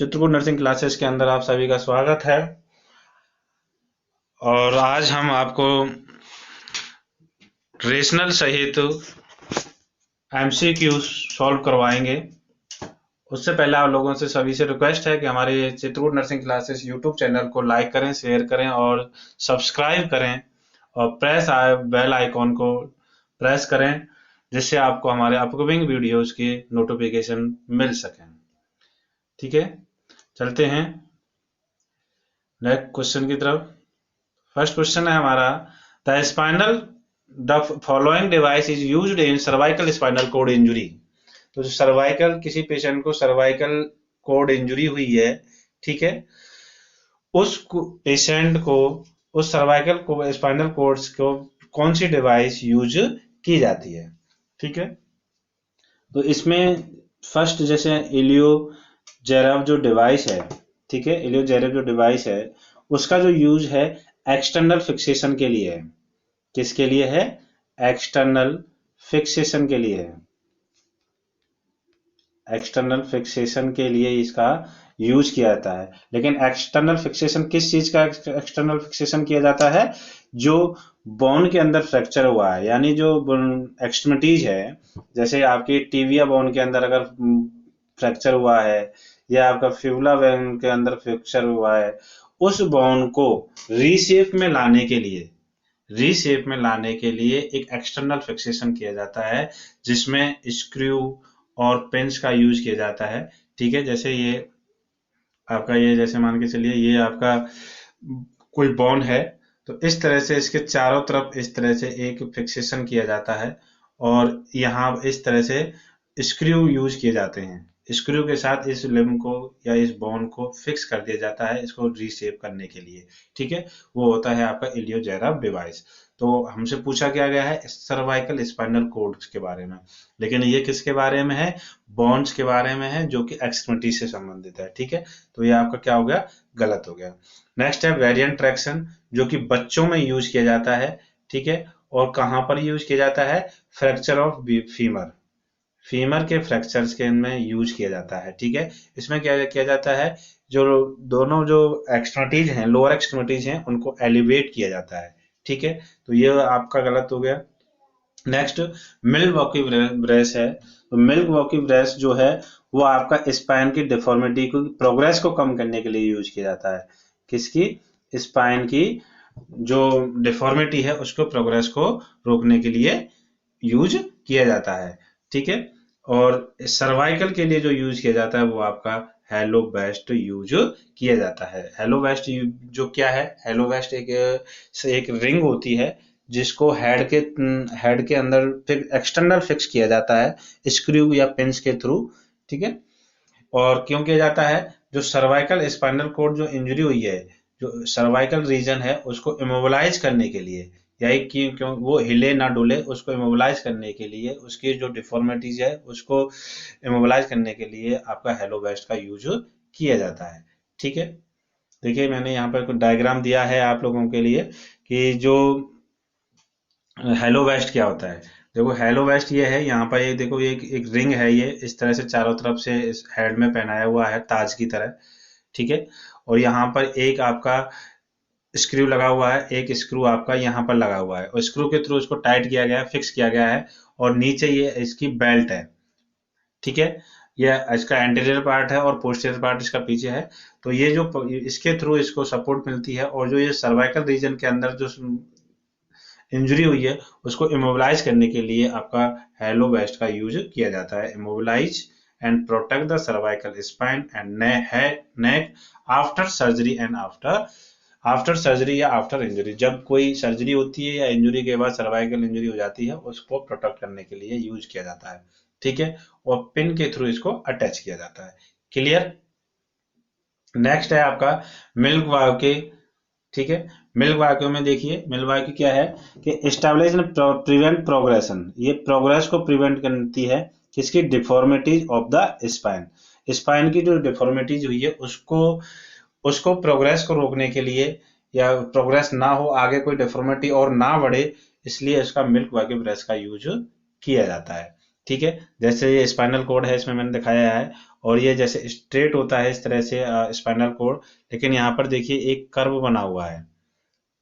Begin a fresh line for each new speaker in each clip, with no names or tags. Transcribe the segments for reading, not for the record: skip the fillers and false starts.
Chitrakoot nursing classes के अंदर आप सभी का स्वागत है। और आज हम आपको रेशनल सहित एमसीक्यू सॉल्व करवाएंगे। उससे पहले आप लोगों से सभी से रिक्वेस्ट है कि हमारे Chitrakoot nursing classes YouTube channel को लाइक करें, शेयर करें और सब्सक्राइब करें और बेल आइकॉन को प्रेस करें, जिससे आपको हमारे अपकमिंग वीडियोस की नोटिफिकेशन मिल सके। ठीक है, चलते हैं नेक्स्ट क्वेश्चन की तरफ। फर्स्ट क्वेश्चन है हमारा, the following device is used in cervical spinal cord injury. तो जो सर्वाइकल, किसी पेशेंट को सर्वाइकल कोड इंजुरी हुई है, ठीक है, उस पेशेंट को उस सर्वाइकल को स्पाइनल कोड्स को कौन सी डिवाइस यूज की जाती है। ठीक है, तो इसमें फर्स्ट जैसे इलियो जेरब जो डिवाइस है, ठीक है, इलियो जेरब जो डिवाइस है उसका जो यूज है एक्सटर्नल फिक्सेशन के लिए है। किसके लिए है? एक्सटर्नल फिक्सेशन के लिए है। एक्सटर्नल फिक्सेशन के लिए इसका यूज किया जाता है। लेकिन एक्सटर्नल फिक्सेशन किस चीज का एक्सटर्नल फिक्सेशन किया जाता है? जो बोन के अंदर फ्रैक्चर हुआ है, यानी जो एक्सट्रीमिटीज है, जैसे आपकी टिबिया बोन के अंदर अगर फ्रैक्चर हुआ है या आपका फिबुला बोन के अंदर फ्रैक्चर हुआ है, उस बोन को रीशेप में लाने के लिए एक एक्सटर्नल फिक्सेशन किया जाता है, जिसमें स्क्रू और पिंस का यूज किया जाता है। ठीक है, जैसे ये आपका, ये जैसे मान के चलिए ये आपका कोई बोन है, तो इस तरह से इसके चारों तरफ इस तरह से एक फिक्सेशन किया जाता है और यहाँ इस तरह से स्क्रू यूज किए जाते हैं। स्क्रू के साथ इस लिम्ब को या इस बोन को फिक्स कर दिया जाता है, इसको रीशेप करने के लिए। ठीक है, वो होता है आपका इलियो जेरब डिवाइस। तो हमसे पूछा क्या गया है सर्वाइकल स्पाइनल कोड के बारे में, लेकिन ये किसके बारे में है? बोन्स के बारे में है, जो कि एक्सट्रीमिटी से संबंधित है। ठीक है, तो ये आपका क्या हो गया? गलत हो गया। नेक्स्ट है वेरिएंट ट्रैक्शन, जो कि बच्चों में यूज किया जाता है। ठीक है, और कहां पर यूज किया जाता है? फ्रैक्चर ऑफ फीमर के फ्रैक्चर्स के में यूज किया जाता है। ठीक है, इसमें क्या किया जाता है, जो दोनों जो एक्सट्रीमिटीज हैं, लोअर एक्सट्रीमिटीज हैं, उनको एलिवेट किया जाता है। ठीक है, तो ये आपका गलत हो गया। नेक्स्ट मिल्वॉकी ब्रेस है। तो मिल्वॉकी ब्रेस जो है वो आपका स्पाइन की डिफॉर्मिटी को, प्रोग्रेस को कम करने के लिए यूज किया जाता है। किसकी? स्पाइन की जो डिफॉर्मिटी है उसको, प्रोग्रेस को रोकने के लिए यूज किया जाता है। ठीक है, और सर्वाइकल के लिए जो यूज किया जाता है वो आपका हेलो वेस्ट यूज किया जाता है। हेलो वेस्ट जो क्या है? हेलो वेस्ट एक रिंग होती है जिसको हेड के अंदर एक्सटर्नल फिक्स किया जाता है स्क्रू या पिंस के थ्रू। ठीक है, और क्यों किया जाता है? जो सर्वाइकल स्पाइनल कोड जो इंजरी हुई है, जो सर्वाइकल रीजन है, उसको इमोबिलाइज करने के लिए, या क्यों वो हिले ना डुले, उसको इमोबिलाइज करने के लिए, उसकी जो डिफॉर्मिटीज है उसको इमोबिलाइज करने के लिए आपका हेलो वेस्ट का यूज किया जाता है। ठीक है, देखिए मैंने यहाँ पर कुछ डायग्राम दिया है आप लोगों के लिए कि जो हेलो वेस्ट क्या होता है। देखो हेलो वेस्ट ये है, यहाँ पर ये देखो, ये एक रिंग है, ये इस तरह से चारों तरफ से इस हेड में पहनाया हुआ है ताज की तरह। ठीक है, और यहाँ पर एक आपका स्क्रू लगा हुआ है, एक स्क्रू आपका यहाँ पर लगा हुआ है और स्क्रू के थ्रू इसको टाइट किया गया है, फिक्स किया गया है, और नीचे ये इसकी बेल्ट है। ठीक है, ये इसका एंटीरियर पार्ट है और पोस्टीरियर पार्ट इसका पीछे है। तो ये जो इसके थ्रू इसको सपोर्ट मिलती है, और जो ये सर्वाइकल रीजन के अंदर जो इंजरी हुई है उसको इमोबिलाइज करने के लिए आपका हेलो वेस्ट का यूज किया जाता है। Immobilise and protect the cervical spine and neck after surgery and after surgery या आफ्टर इंजरी। जब कोई सर्जरी होती है या इंजरी के बाद सर्वाइकल इंजरी हो जाती है, उसको प्रोटेक्ट करने के लिए यूज किया जाता है। ठीक है, और पिन के थ्रू इसको अटैच किया जाता है। क्लियर? नेक्स्ट है आपका मिल्क वाव के। ठीक है, मिल्क वाक्यू में देखिए, मिल्क वाक्यू क्या है कि एस्टैब्लिश प्रिवेंट प्रोग्रेशन, ये प्रोग्रेस को प्रिवेंट करती है। किसकी? Deformities of the spine. Spine की जो डिफॉर्मिटीज हुई है उसको उसको प्रोग्रेस को रोकने के लिए, या प्रोग्रेस ना हो, आगे कोई डिफॉर्मिटी और ना बढ़े, इसलिए इसका मिल्क वाक्यू ब्रश का यूज किया जाता है। ठीक है, जैसे ये स्पाइनल कोड है, इसमें मैंने दिखाया है, और ये जैसे स्ट्रेट होता है इस तरह से स्पाइनल कोड, लेकिन यहाँ पर देखिए एक कर्व बना हुआ है।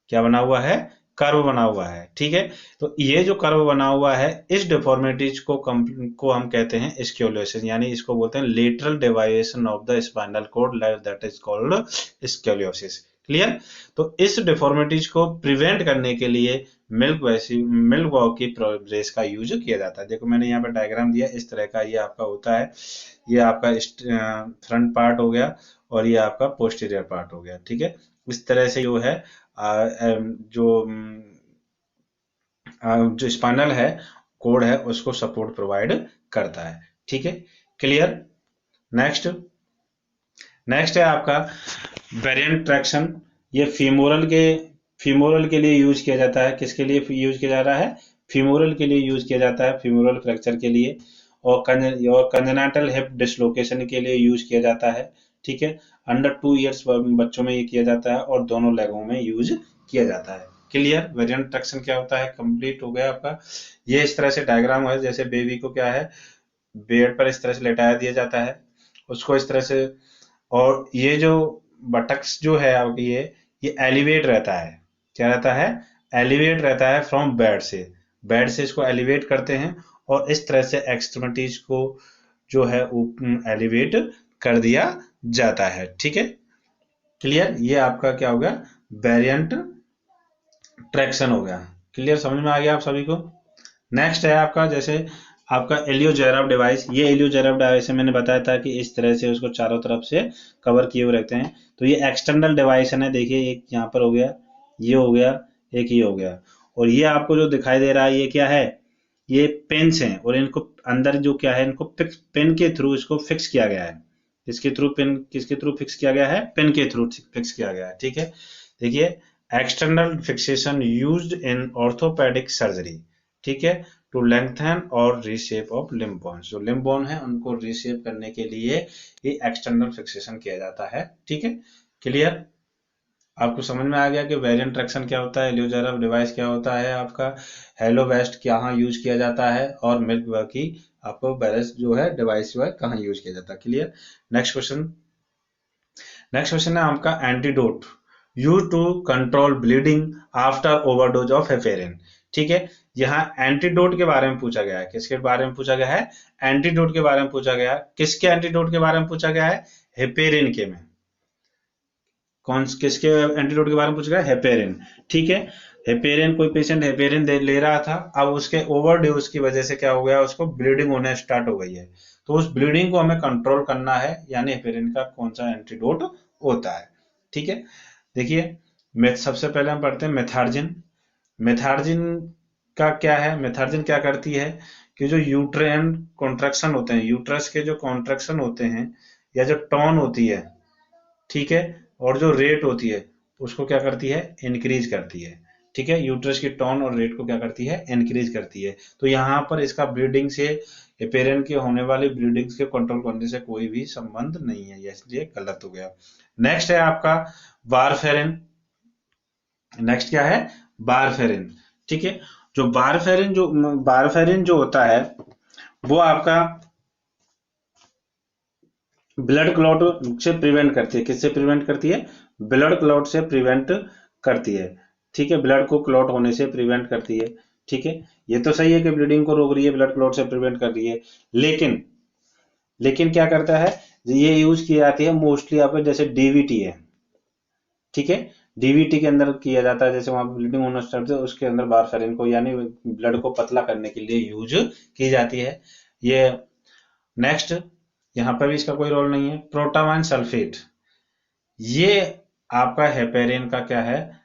क्या बना हुआ है? कर्व बना हुआ है। ठीक है, तो ये जो कर्व बना हुआ है इस डिफॉर्मिटीज को हम कहते हैं स्क्योलियोसिस, यानी इसको बोलते हैं lateral deviation of the spinal cord, that is called scoliosis. Clear? तो इस डिफॉर्मिटीज को प्रिवेंट करने के लिए मिल्क वॉकी ब्रेस का यूज किया जाता है। देखो मैंने यहाँ पर डायग्राम दिया इस तरह का, ये आपका होता है, ये आपका फ्रंट पार्ट हो गया और ये आपका पोस्टीरियर पार्ट हो गया। ठीक है, इस तरह से जो है जो जो स्पाइनल है कोड है उसको सपोर्ट प्रोवाइड करता है। ठीक है, क्लियर? नेक्स्ट नेक्स्ट है आपका वेरिएंट ट्रैक्शन। ये फीमोरल के लिए यूज किया जाता है। किसके लिए यूज किया जा रहा है? फीमोरल के लिए यूज किया जाता है, फीमोरल फ्रैक्चर के लिए, और कंजेनाइटल हिप डिसलोकेशन के लिए यूज किया जाता है। ठीक है, अंडर 2 इयर्स बच्चों में ये किया जाता है और दोनों लेगों में यूज किया जाता है। क्लियर? वेरिएंट ट्रैक्शन क्या होता है? कंप्लीट हो गया आपका। ये इस तरह से डायग्राम है, जैसे बेबी को क्या है, बेड पर इस तरह से लेटाया दिया जाता है, उसको इस तरह से, और ये जो बटक्स जो है आपकी ये एलिवेट रहता है। क्या रहता है? एलिवेट रहता है फ्रॉम बेड से इसको एलिवेट करते हैं और इस तरह से एक्सट्रीमिटीज को जो है एलिवेट कर दिया जाता है। ठीक है, क्लियर? ये आपका क्या हो गया? वेरिएंट ट्रैक्शन हो गया। क्लियर? समझ में आ गया आप सभी को? नेक्स्ट है आपका जैसे आपका एलियो जेराफ डिवाइस। ये एलियो जेराफ डिवाइस मैंने बताया था कि इस तरह से उसको चारों तरफ से कवर किए हुए रखते हैं। तो ये एक्सटर्नल डिवाइस है, देखिए एक यहाँ पर हो गया, ये हो गया, एक ये हो गया, और ये आपको जो दिखाई दे रहा है ये क्या है? ये पेन्स हैं, और इनको अंदर जो क्या है, इनको पेन के थ्रू इसको फिक्स किया गया है। किसके थ्रू फिक्स किया गया है? पेन के थ्रू फिक्स किया गया है। ठीक है, देखिए external fixation used in orthopaedic surgery. ठीक है, टू लेंथन और रीशेप ऑफ लिम्ब बोन्स। जो लिम्ब बोन है उनको रीशेप करने के लिए ये एक्सटर्नल फिक्सेशन किया जाता है। ठीक है, क्लियर? आपको समझ में आ गया कि वेरिएंट ट्रैक्शन क्या होता है, एलियोजेरफ डिवाइस क्या होता है, आपका हेलो वेस्ट कहाँ यूज किया जाता है, और मिल्क वॉकी आपको बैलेंस जो है डिवाइस जो है कहाँ यूज किया जाता है। क्लियर? नेक्स्ट क्वेश्चन है आपका antidote use to control bleeding after overdose of heparin. ठीक है, यहाँ एंटीडोट के बारे में पूछा गया है। किसके बारे में पूछा गया है? एंटीडोट के बारे में पूछा गया है। किसके एंटीडोट के बारे में पूछा गया है? हेपेरिन के में। किसके एंटीडोट के बारे में पूछा गया? हेपेरिन। ठीक है, हेपेरिन, कोई पेशेंट हेपेरिन ले रहा था, अब उसके ओवरडोज की वजह से क्या हो गया, उसको ब्लीडिंग होने स्टार्ट हो गई है। तो उस ब्लीडिंग को हमें कंट्रोल करना है, यानी हेपेरिन का कौन सा एंटीडोट होता है। ठीक है, देखिए सबसे पहले हम पढ़ते हैं मेथार्जिन। मेथार्जिन का क्या है? मेथार्जिन क्या करती है कि जो यूट्रेन कॉन्ट्रैक्शन होते हैं, यूट्रस के जो कॉन्ट्रैक्शन होते हैं, या जो टोन होती है, ठीक है, और जो रेट होती है उसको क्या करती है? इंक्रीज करती है। ठीक है, यूट्रस की टोन और रेट को क्या करती है? इंक्रीज करती है। तो यहाँ पर इसका ब्लीडिंग से, हेपेरिन के होने वाली ब्लीडिंग के कंट्रोल करने से कोई भी संबंध नहीं है, इसलिए गलत हो गया। नेक्स्ट है आपका वारफेरिन। नेक्स्ट क्या है? वारफेरिन। ठीक है, जो वारफेरिन जो होता है वो आपका ब्लड क्लॉट से प्रिवेंट करती है। किससे प्रिवेंट करती है? ब्लड क्लॉट से प्रिवेंट करती है। ठीक है, ब्लड को क्लॉट होने से प्रिवेंट करती है। ठीक है, ये तो सही है कि ब्लीडिंग को रोक रही है, ब्लड क्लॉट से प्रिवेंट कर रही है, लेकिन क्या करता है, ये यूज की जाती है मोस्टली आपके जैसे डीवीटी है। ठीक है, डीवीटी के अंदर किया जाता है, जैसे वहां ब्लीडिंग होना स्टार्ट है उसके अंदर वारफेरिन को, यानी ब्लड को पतला करने के लिए यूज की जाती है ये। नेक्स्ट, यहाँ पर भी इसका कोई रोल नहीं है। प्रोटामाइन सल्फेट, ये आपका हेपेरिन का क्या है?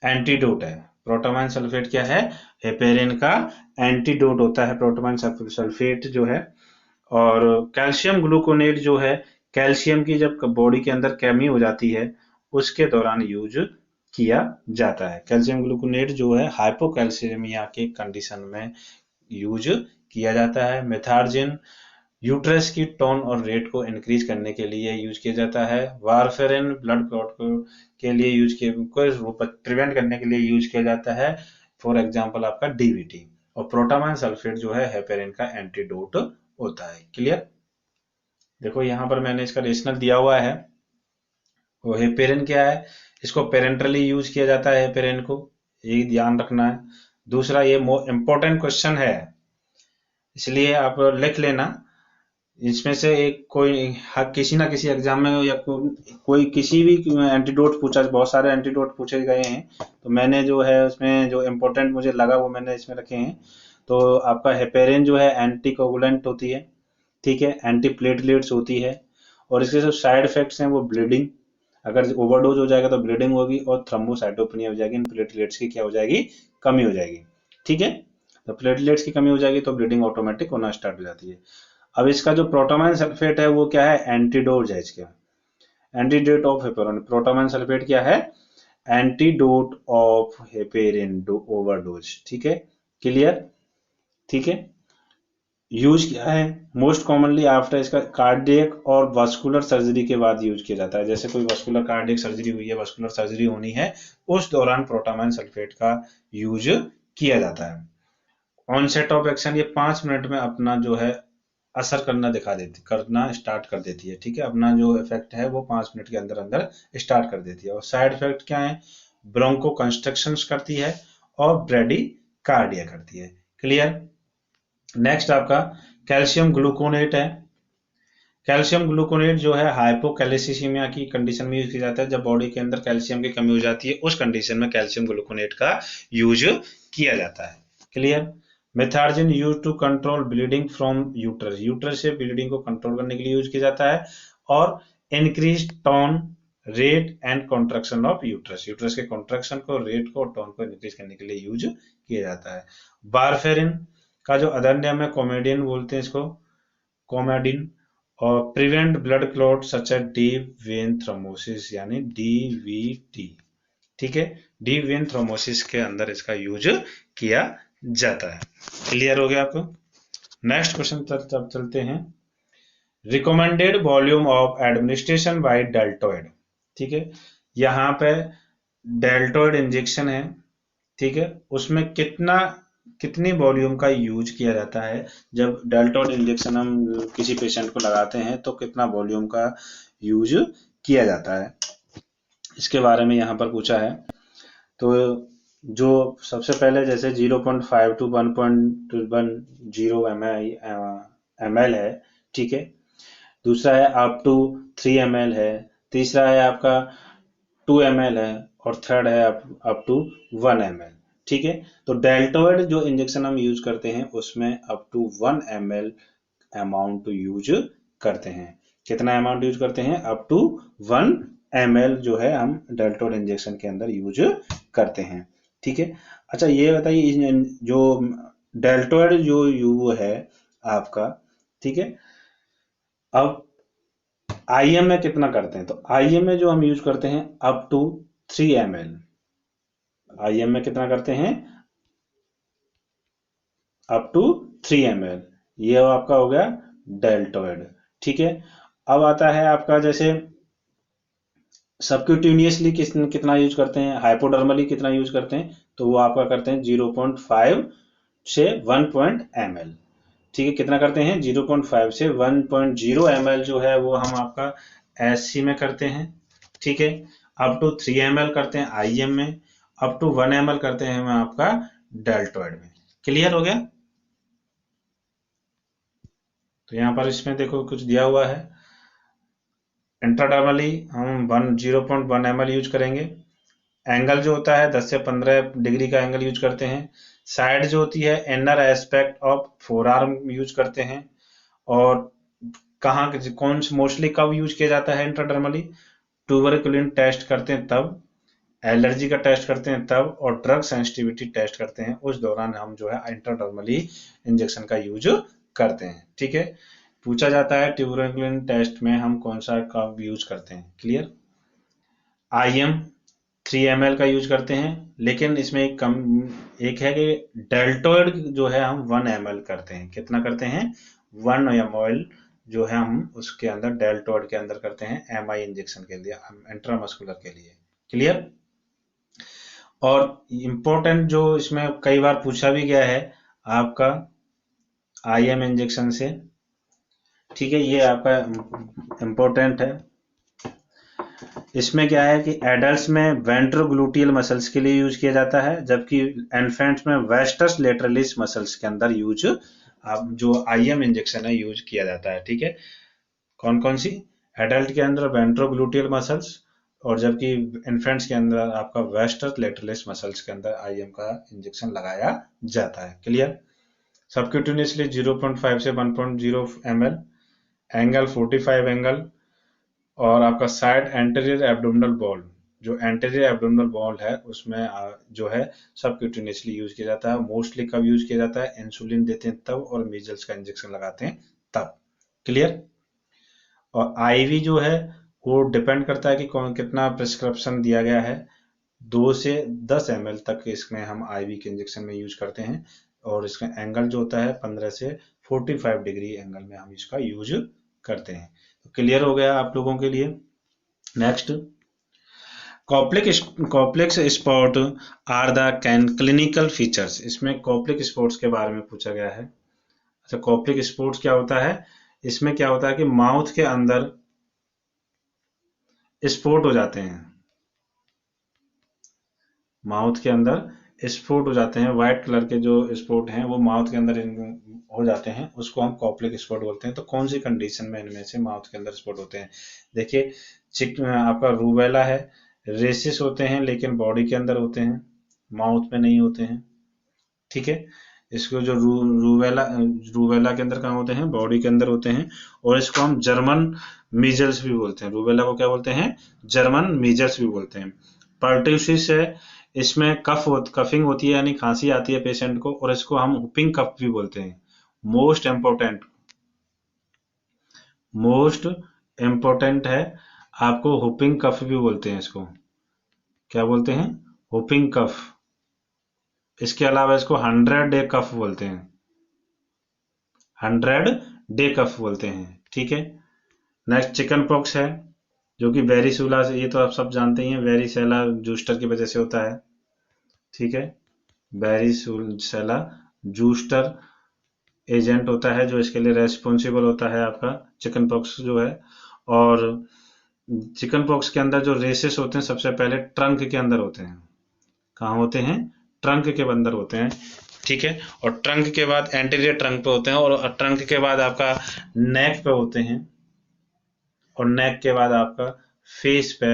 एंटीडोट है। प्रोटामाइन सल्फेट क्या है? हेपेरिन का एंटीडोट होता है प्रोटामाइन सल्फेट जो है। और कैल्शियम ग्लूकोनेट जो है, कैल्शियम की जब बॉडी के अंदर कमी हो जाती है उसके दौरान यूज किया जाता है। कैल्शियम ग्लूकोनेट जो है हाइपोकैल्सीमिया के कंडीशन में यूज किया जाता है। मेथार्जिन यूट्रस की टोन और रेट को इंक्रीज करने के लिए यूज किया जाता है। वारफेरिन ब्लड क्लॉट के लिए यूज किया, प्रिवेंट करने के लिए यूज किया जाता है, फॉर एग्जांपल आपका डीवीटी। और प्रोटामाइन सल्फेट जो है हेपेरिन का एंटीडोट होता है। क्लियर? देखो यहाँ पर मैंने इसका रेशनल दिया हुआ है। वो हेपेरिन क्या है, इसको पेरेंटली यूज किया जाता है हेपेरिन को, ये ध्यान रखना है। दूसरा, ये इम्पोर्टेंट क्वेश्चन है, इसलिए आप लिख लेना। इसमें से एक कोई किसी ना किसी एग्जाम में या कोई किसी भी एंटीडोट पूछा, बहुत सारे एंटीडोट पूछे गए हैं, तो मैंने जो है उसमें जो इम्पोर्टेंट मुझे लगा वो मैंने इसमें रखे हैं। तो आपका हेपेरिन जो है एंटी कोगुलेंट होती है, ठीक है, एंटी प्लेटलेट्स होती है, और इसके जो साइड इफेक्ट्स हैं वो ब्लीडिंग, अगर ओवरडोज हो जाएगा तो ब्लीडिंग होगी, और थ्रोम्बोसाइटोपेनिया हो जाएगी, इन प्लेटलेट्स की क्या हो जाएगी, कमी हो जाएगी, ठीक है। तो प्लेटलेट्स की कमी हो जाएगी तो ब्लीडिंग ऑटोमेटिक होना स्टार्ट हो जाती है। अब इसका जो प्रोटामाइन सल्फेट है वो क्या है, एंटीडोट है इसका, antidote of heparin. Protamine sulphate क्या है, एंटीडोट ऑफ हेपेरिन ओवरडोज, ठीक है, क्लियर, ठीक है। यूज किया है मोस्ट कॉमनली आफ्टर, इसका कार्डियक और वास्कुलर सर्जरी के बाद यूज किया जाता है। जैसे कोई वास्कुलर कार्डियक सर्जरी हुई है, वास्कुलर सर्जरी होनी है, उस दौरान प्रोटामाइन सल्फेट का यूज किया जाता है। ऑनसेट ऑफ एक्शन, ये 5 मिनट में अपना जो है असर करना स्टार्ट कर देती है, ठीक है, अपना जो इफेक्ट है वो 5 मिनट के अंदर अंदर स्टार्ट कर देती है। और साइड इफेक्ट क्या है, ब्रोंको कंस्ट्रक्शन करती है और ब्रेडी कार्डिया करती है, क्लियर। नेक्स्ट आपका कैल्शियम ग्लूकोनेट है। कैल्शियम ग्लूकोनेट जो है हाइपोकैल्सिसीमिया की कंडीशन में यूज किया जाता है, जब बॉडी के अंदर कैल्शियम की कमी हो जाती है, उस कंडीशन में कैल्शियम ग्लूकोनेट का यूज किया जाता है, clear. Methergine use to control bleeding from uterus, uterus से ब्लीडिंग को कंट्रोल करने के लिए यूज किया जाता है। और increase tone rate and contraction of uterus, uterus के कॉन्ट्रैक्शन को, रेट को, टोन को इंक्रीज करने के लिए यूज किया जाता है। वारफेरिन का जो अदर नेम है कॉमेडियन बोलते हैं इसको, कॉमेडिन। और prevent blood clot such as deep vein thrombosis, यानी डीवीटी, ठीक है, डीप वेन थ्रोम्बोसिस के अंदर इसका यूज किया जाता है, क्लियर हो गया आपको। नेक्स्ट क्वेश्चन तब चलते हैं, recommended volume of administration by deltoid, ठीक है, यहाँ पे डेल्टोइड इंजेक्शन है, ठीक है, उसमें कितनी वॉल्यूम का यूज किया जाता है। जब डेल्टोइड इंजेक्शन हम किसी पेशेंट को लगाते हैं तो कितना वॉल्यूम का यूज किया जाता है, इसके बारे में यहाँ पर पूछा है। तो जो सबसे पहले जैसे 0.5 to 1.10 ml है, ठीक है, दूसरा है अप टू 3 ml है, तीसरा है आपका 2 ml है, और थर्ड है अप टू 1 ml, ठीक है। तो डेल्टोइड जो इंजेक्शन हम यूज करते हैं उसमें up to 1 ml amount use करते हैं। कितना अमाउंट यूज करते हैं, अप टू 1 ml जो है हम डेल्टोइड इंजेक्शन के अंदर यूज करते हैं, ठीक है। अच्छा ये बताइए, जो डेल्टोइड जो यू है आपका, ठीक है, अब आईएम में कितना करते हैं, तो आईएम में जो हम यूज करते हैं अप टू 3 ml, आईएम में कितना करते हैं, अप टू 3 ml, ये आपका हो गया डेल्टोइड, ठीक है। अब आता है आपका जैसे सबक्यूटेनियसली कितना यूज करते हैं, हाइपोडर्मली कितना यूज करते हैं, तो वो आपका करते हैं 0.5 से 1 ml, ठीक है, कितना करते हैं 0.5 से 1.0 ml जो है वो हम आपका एससी में करते हैं, ठीक है। अप टू 3 ml करते हैं आईएम में, अप टू 1 ml करते हैं हम आपका डेल्टोइड में, क्लियर हो गया। तो यहाँ पर इसमें देखो कुछ दिया हुआ है, इंट्राडर्मली हम 0.1 ml यूज करेंगे, एंगल जो होता है 10 से 15 डिग्री का एंगल यूज करते हैं, साइड जो होती है inner aspect of four arm use करते हैं, और कहाँ कौन मोस्टली कब यूज किया जाता है इंट्राडर्मली, ट्यूबरकुलिन टेस्ट करते हैं तब, एलर्जी का टेस्ट करते हैं तब, और ड्रग सेंसिटिविटी टेस्ट करते हैं, उस दौरान हम जो है इंट्राडर्मली इंजेक्शन का यूज करते हैं, ठीक है। पूछा जाता है ट्यूबरकुलिन टेस्ट में हम कौन सा का यूज करते हैं, क्लियर। आईएम 3 ml का यूज करते हैं, लेकिन इसमें एक है कि डेल्टोइड जो है हम 1 ml करते हैं, कितना करते हैं 1 ml जो है हम उसके अंदर डेल्टोइड के अंदर करते हैं एमआई इंजेक्शन के लिए, इंट्रामस्कुलर के लिए, क्लियर। और इम्पोर्टेंट जो इसमें कई बार पूछा भी गया है आपका आईएम इंजेक्शन से, ठीक है, ये आपका इम्पोर्टेंट है। इसमें क्या है कि एडल्ट्स में वेंट्रोग्लूटियल मसल्स के लिए यूज किया जाता है, जबकि इन्फेंट्स में वेस्टर्स लेटरलिस मसल्स के अंदर यूज अब जो आईएम इंजेक्शन है यूज किया जाता है। ठीक है, कौन कौन सी? एडल्ट के अंदर वेंट्रोग्लूटियल मसल्स, और जबकि इन्फेंट्स के अंदर आपका वेस्टर्स लेटरलिस मसल्स के अंदर आईएम का इंजेक्शन लगाया जाता है। क्लियर? सबक्यूटेनियसली 0.5 से 1.0 ml, एंगल 45 एंगल, और आपका साइड एंटीरियर एब्डोमिनल वॉल, जो एंटीरियर एब्डोमिनल वॉल है उसमें जो है सबक्यूटेनियसली यूज किया जाता है। मोस्टली कब यूज किया जाता है? इंसुलिन देते हैं तब, और मीजल्स का इंजेक्शन लगाते हैं तब। क्लियर? और आईवी जो है वो डिपेंड करता है कि कौन कितना प्रिस्क्रिप्शन दिया गया है। 2 से 10 ml तक इसमें हम आईवी के इंजेक्शन में यूज करते हैं, और इसका एंगल जो होता है 15 से 45 डिग्री एंगल में हम इसका यूज करते हैं। तो क्लियर हो गया आप लोगों के लिए। Next, Koplik's spot are the clinical features. इसमें कॉप्लिक स्पॉट्स के बारे में पूछा गया है। अच्छा, कॉप्लिक स्पॉट्स क्या होता है? इसमें क्या होता है कि माउथ के अंदर स्पॉट हो जाते हैं, माउथ के अंदर स्पॉट हो जाते हैं, व्हाइट कलर के जो स्पॉट हैं वो माउथ के अंदर हो जाते हैं, उसको हम कॉप्लिक स्पॉट बोलते हैं। तो कौन सी कंडीशन में इनमें से माउथ के अंदर स्पॉट होते हैं? देखिए, आपका रूबेला है, रेसिस होते हैं लेकिन बॉडी के अंदर होते हैं, माउथ में नहीं होते हैं। ठीक है, इसको जो रूबेला रूबेला के अंदर कहाँ होते हैं? बॉडी के अंदर होते हैं, और इसको हम जर्मन मीजल्स भी बोलते हैं। रूबेला को क्या बोलते हैं? जर्मन मीजल्स भी बोलते हैं। पर्ट्यूसिस है, इसमें कफिंग होती है, यानी खांसी आती है पेशेंट को, और इसको हम हुपिंग कफ भी बोलते हैं। मोस्ट इम्पोर्टेंट, मोस्ट इम्पोर्टेंट है, आपको हुपिंग कफ भी बोलते हैं। इसको क्या बोलते हैं? Whooping cough. इसके अलावा इसको 100 डे कफ बोलते हैं, 100 डे कफ बोलते हैं। ठीक है, नेक्स्ट चिकन पॉक्स है, जो कि वेरिसूला से, ये तो आप सब जानते ही हैं, वेरिसेला जूस्टर की वजह से होता है। ठीक है, वेरिसूला जूस्टर एजेंट होता है जो इसके लिए रेस्पॉन्सिबल होता है, आपका चिकन पॉक्स जो है। और चिकन पॉक्स के अंदर जो रेसेस होते हैं सबसे पहले ट्रंक के अंदर होते हैं। कहाँ होते हैं? ट्रंक के अंदर होते हैं। ठीक है, और ट्रंक के बाद एंटीरियर ट्रंक पे होते हैं, और ट्रंक के बाद आपका नेक पे होते हैं, और नेक के बाद आपका फेस पे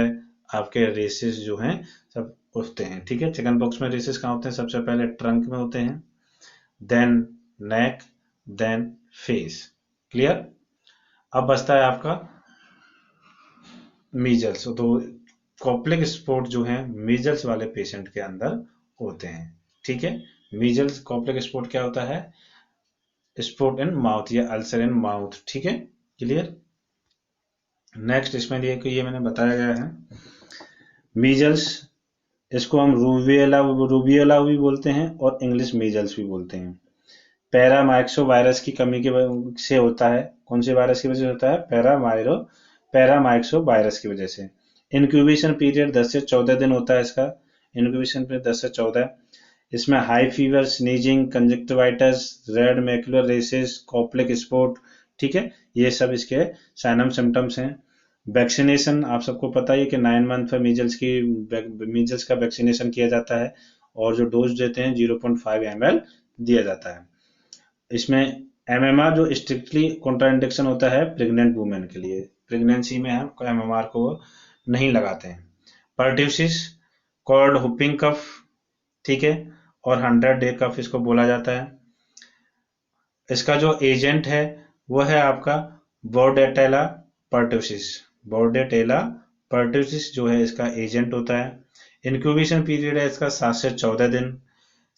आपके रेसेस जो हैं सब होते हैं। ठीक है, चिकन पॉक्स में रेसेस कहाँ होते हैं? सबसे पहले ट्रंक में होते हैं, देन नेक, देन फेस। क्लियर? अब बचता है आपका मीजल्स। तो कॉप्लिक स्पॉट जो है मीजल्स वाले पेशेंट के अंदर होते हैं। ठीक है, मीजल्स कॉप्लिक स्पॉट क्या होता है? स्पॉट इन माउथ या अल्सर इन माउथ। ठीक है, क्लियर? नेक्स्ट इसमें ये मैंने बताया गया है मीजल्स, इसको हम रूबियोला भी बोलते हैं, और इंग्लिश मीजल्स भी बोलते हैं। पैरामाइक्सो वायरस की कमी के से होता है। कौन से वायरस की वजह से होता है? पैरामाइक्सो वायरस की वजह से। इंक्यूबेशन पीरियड 10 से 14 दिन होता है इसका, इंक्यूबेशन पीरियड 10 से 14। इसमें high fever, sneezing, conjunctivitis, red macular rashes, Koplik spot. ठीक है, ये सब इसके साइनम सिम्टम्स हैं। वैक्सीनेशन आप सबको पता ही है कि 9 मंथ पर मीजल्स का वैक्सीनेशन किया जाता है, और जो डोज देते हैं 0.5 ml दिया जाता है। इसमें एमएमआर जो स्ट्रिक्टली कॉन्ट्राइंडिकेशन होता है प्रेग्नेंट वुमेन के लिए, प्रेगनेंसी में हम एमएमआर को नहीं लगाते हैं। पर्ट्यूसिस, कॉल्ड हुपिंग कफ, ठीक है, और 100 डे कफ इसको बोला जाता है। इसका जो एजेंट है वो है आपका बोर्डेटेला पर्ट्यूसिस। बोर्डेटेला पर्ट्यूसिस जो है इसका एजेंट होता है। इंक्यूबेशन पीरियड है इसका 7 से 14 दिन।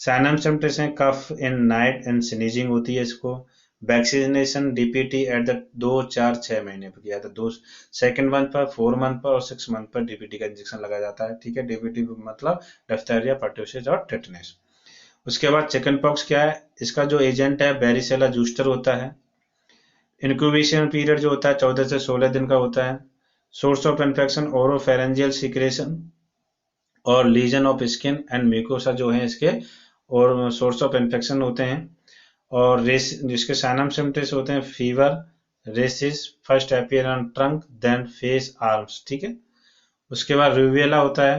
साइनम सिम्टम्स हैं कफ इन नाइट एंड स्नीजिंग होती है इसको। वैक्सीनेशन डीपीटी एट द 2, 4, 6 महीने पर किया था, 2 सेकेंड मंथ पर, 4 मंथ पर और 6 मंथ पर डीपीटी का इंजेक्शन लगाया जाता है। ठीक है, डीपीटी मतलब डिप्थेरिया, पर्ट्यूसिस और टेटनस। उसके बाद चिकन पॉक्स क्या है? इसका जो एजेंट है बैरिसेला जूस्टर होता है। इंक्यूबेशन पीरियड जो होता है 14 से 16 दिन का होता है। Source of infection oropharyngeal secretion और lesion of skin and mucosa जो है इसके और सोर्स ऑफ इन्फेक्शन होते हैं। और जिसके साइनम सिम्टम्स होते हैं fever, rashes first appear on trunk then face arms, ठीक है। उसके बाद रूबेला होता है।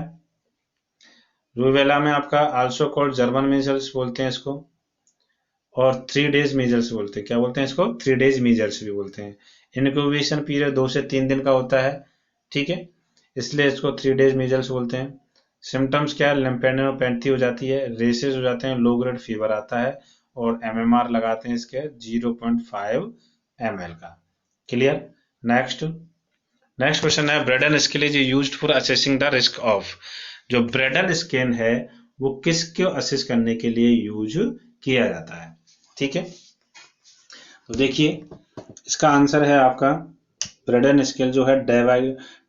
रूबेला में आपका आल्सो कॉल्ड जर्मन मीजल्स बोलते हैं इसको, और 3 डेज मीजल्स बोलते हैं। क्या बोलते हैं इसको? 3 डेज मीजल्स भी बोलते हैं। इनक्यूबेशन पीरियड 2 से 3 दिन का होता है, ठीक है, इसलिए इसको 3 डेज मीजल्स बोलते हैं। सिम्टम्स क्या है? लिम्फेडेनोपैथी हो जाती है, रेसेस हो जाते हैं, लो ग्रेड फीवर आता है, और एमएमआर लगाते हैं इसके 0.5 ml का। क्लियर? नेक्स्ट नेक्स्ट क्वेश्चन है, Brydon scale is used for assessing the risk of. जो ब्रेडन स्केल है वो किसको असेस करने के लिए यूज किया जाता है, ठीक है। तो देखिए इसका आंसर है आपका, ब्रेडन स्केल जो है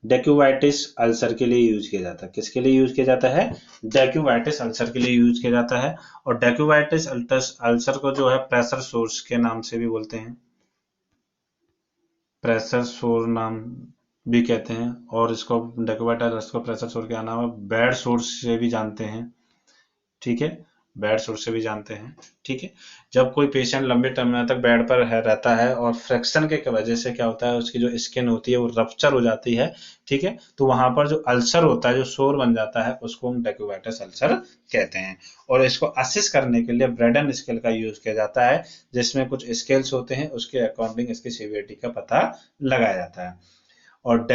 डेक्यूबाइटिस अल्सर के लिए यूज किया जाता है। किसके लिए यूज किया जाता है? डेक्यूबाइटिस अल्सर के लिए यूज किया जाता है। और डेक्यूबाइटिस अल्सर को जो है प्रेशर सोर्स के नाम से भी बोलते हैं, प्रेशर सोर नाम भी कहते हैं, और इसको डेक्यूबाइटिस को प्रेशर सोर के नाम बेड सोर्स से भी जानते हैं, ठीक है, बेड सोर्स से भी जानते हैं, ठीक है। जब कोई पेशेंट लंबे समय तक बेड पर रहता है और फ्रैक्शन के वजह से क्या होता है, उसकी जो स्किन होती है वो रप्चर हो जाती है, ठीक है, तो वहां पर जो अल्सर होता है, जो सोर बन जाता है, उसको हम डेक्यूबाइटिस अल्सर कहते हैं। और इसको असिस करने के लिए ब्रेडन स्केल का यूज किया जाता है, जिसमें कुछ स्केल्स होते हैं, उसके अकॉर्डिंग इसकी सीवियरिटी का पता लगाया जाता है। और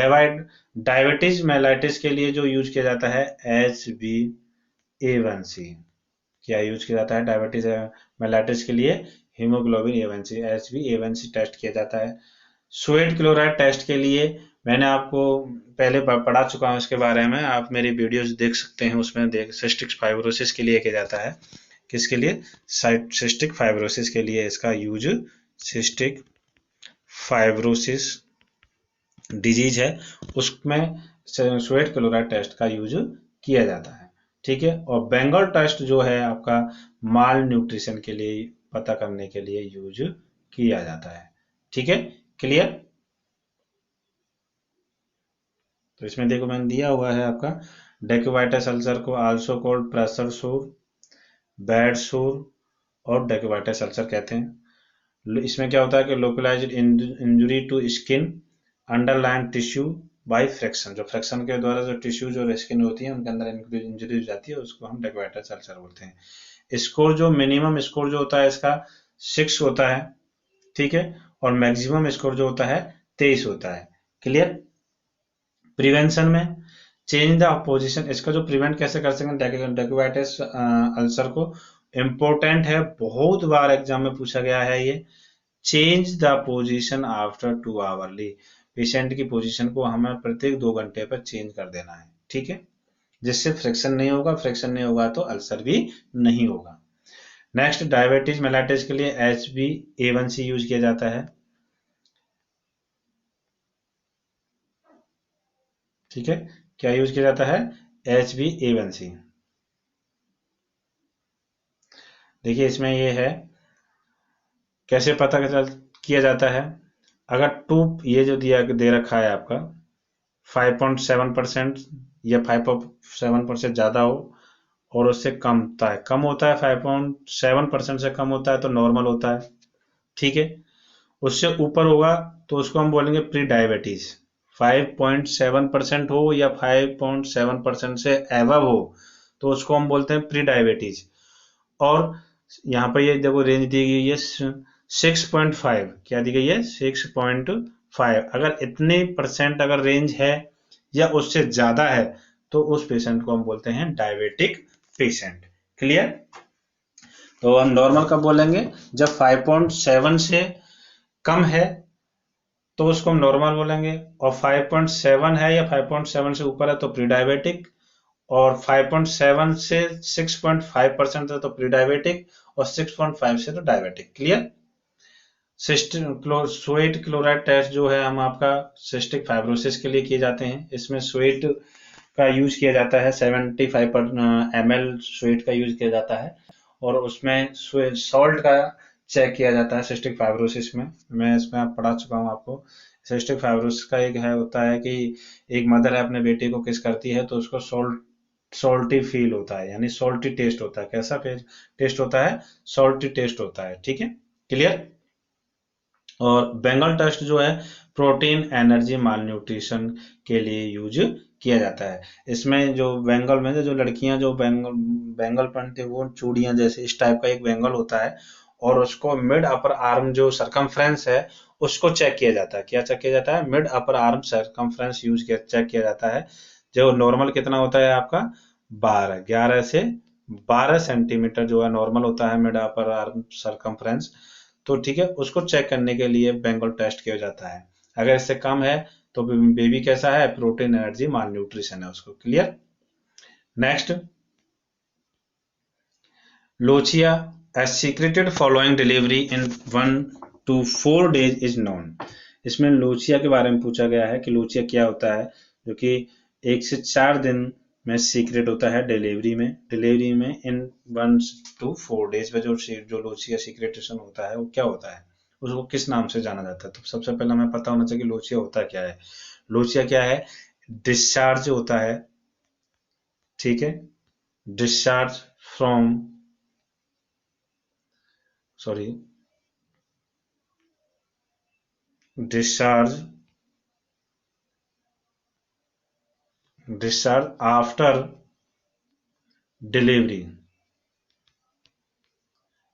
डायबिटीज मेलाइटिस के लिए जो यूज किया जाता है HbA1c। क्या यूज किया जाता है डायबिटीज मेलाइटिस के लिए? हीमोग्लोबिन A1c, HbA1c टेस्ट किया जाता है। स्वेट क्लोराइड टेस्ट के लिए मैंने आपको पहले पढ़ा चुका हूं इसके बारे में, आप मेरी वीडियोस देख सकते हैं, उसमें देख सिस्टिक फाइब्रोसिस के लिए किया जाता है। किसके लिए? सिस्टिक फाइब्रोसिस के लिए इसका यूज, सिस्टिक फाइब्रोसिस डिजीज है उसमें स्वेट क्लोराइड टेस्ट का यूज किया जाता है, ठीक है। और बेंगल टेस्ट जो है आपका माल न्यूट्रिशन के लिए पता करने के लिए यूज किया जाता है, ठीक है। क्लियर? तो इसमें देखो मैंने दिया हुआ है आपका, डेक्यूबाइटिस अल्सर को आल्सो कॉल्ड प्रेशर सोर, बेड सोर और डेक्यूबाइटिस अल्सर कहते हैं। इसमें क्या होता है कि localized injury to skin underline tissue by friction, जो फ्रैक्शन के द्वारा जो टिश्यू जो स्किन होती है उनके अंदर इंजरी हो जाती है, उसको हम डेक्यूबाइटिस अल्सर बोलते हैं। स्कोर जो मिनिमम स्कोर जो होता है इसका 6 होता है, ठीक है, और मैक्सिमम स्कोर जो होता है 23 होता है। क्लियर? प्रिवेंशन में चेंज द पोजीशन, इसका जो प्रिवेंट कैसे कर सकते हैं डेक्यूबाइटिस अल्सर को, इंपॉर्टेंट है, बहुत बार एग्जाम में पूछा गया है ये। Change the position after 2 hourly, patient की पोजीशन को हमें प्रत्येक 2 घंटे पर चेंज कर देना है, ठीक है, जिससे फ्रैक्शन नहीं होगा, फ्रैक्शन नहीं होगा तो अल्सर भी नहीं होगा। नेक्स्ट डायबिटीज मेलाइटिस के लिए HbA1c यूज किया जाता है, ठीक है। क्या यूज किया जाता है? HbA1c। देखिए इसमें ये है, कैसे पता किया जाता है, अगर टू ये जो दिया दे रखा है आपका 5.7% या 5.7% ज्यादा हो और उससे कम होता है 5.7% से कम होता है तो नॉर्मल होता है, ठीक है। उससे ऊपर होगा तो उसको हम बोलेंगे प्री डायबिटीज। 5.7% हो या 5.7% से एवब हो तो उसको हम बोलते हैं प्री डायबिटीज। और यहाँ पर ये देखो रेंज दी गई है 6.5, क्या दी गई है? 6.5। अगर इतने परसेंट अगर रेंज है या उससे ज्यादा है तो उस पेशेंट को हम बोलते हैं डायबिटिक पेशेंट। क्लियर? तो हम नॉर्मल कब बोलेंगे? जब 5.7 से कम है तो उसको हम नॉर्मल बोलेंगे, और 5.7 है या 5.7 से ऊपर है तो प्री डायबिटिक, और 5.7 से 6.5% है तो प्री डायबिटिक, और 6.5 से तो diabetic. Clear? Sweat chloride test जो है हम आपका सिस्टिक फाइब्रोसिस के लिए किए जाते हैं। इसमें स्वेट का यूज किया जाता है, 75 ml स्वेट का यूज किया जाता है, और उसमें सॉल्ट का चेक किया जाता है सिस्टिक फाइब्रोसिस में। मैं इसमें आप पढ़ा चुका हूँ आपको। सिस्टिक फाइब्रोसिस का एक है होता है कि एक मदर है अपने बेटे को किस करती है तो उसको सॉल्टी फील होता है, यानी सॉल्टी टेस्ट होता है। कैसा टेस्ट होता है? सॉल्टी टेस्ट होता है, ठीक है। क्लियर? और बेंगल टेस्ट जो है प्रोटीन एनर्जी माल न्यूट्रिशन के लिए यूज किया जाता है। इसमें जो बेंगल में जो लड़कियां जो बेंगल बेंगल पहनती है वो चूड़ियां जैसे इस टाइप का एक बेंगल होता है, और उसको मिड अपर आर्म जो सरकमफ्रेंस है उसको चेक किया जाता है। क्या चेक किया जाता है? Mid upper arm circumference check किया जाता है। जो नॉर्मल कितना होता है आपका 11 से 12 सेंटीमीटर जो है नॉर्मल होता है मिड अपर आर्म सरकमफ्रेंस। तो ठीक है, उसको चेक करने के लिए बेंगल टेस्ट किया जाता है। अगर इससे कम है तो बेबी कैसा है, प्रोटीन एनर्जी माल न्यूट्रिशन है उसको। Clear? Next, lochia as secreted following delivery in 1 to 4 days is known. इसमें लोचिया के बारे में पूछा गया है कि लोचिया क्या होता है, जो कि 1 से 4 दिन में सीक्रेट होता है डिलीवरी में इन 1 to 4 days में जो लोचिया सीक्रेटेशन होता है वो क्या होता है, उसको किस नाम से जाना जाता है। तो सबसे पहले हमें पता होना चाहिए कि लोचिया होता क्या है। लोचिया क्या है? डिस्चार्ज होता है, ठीक है, discharge from, sorry, discharge discharge after delivery,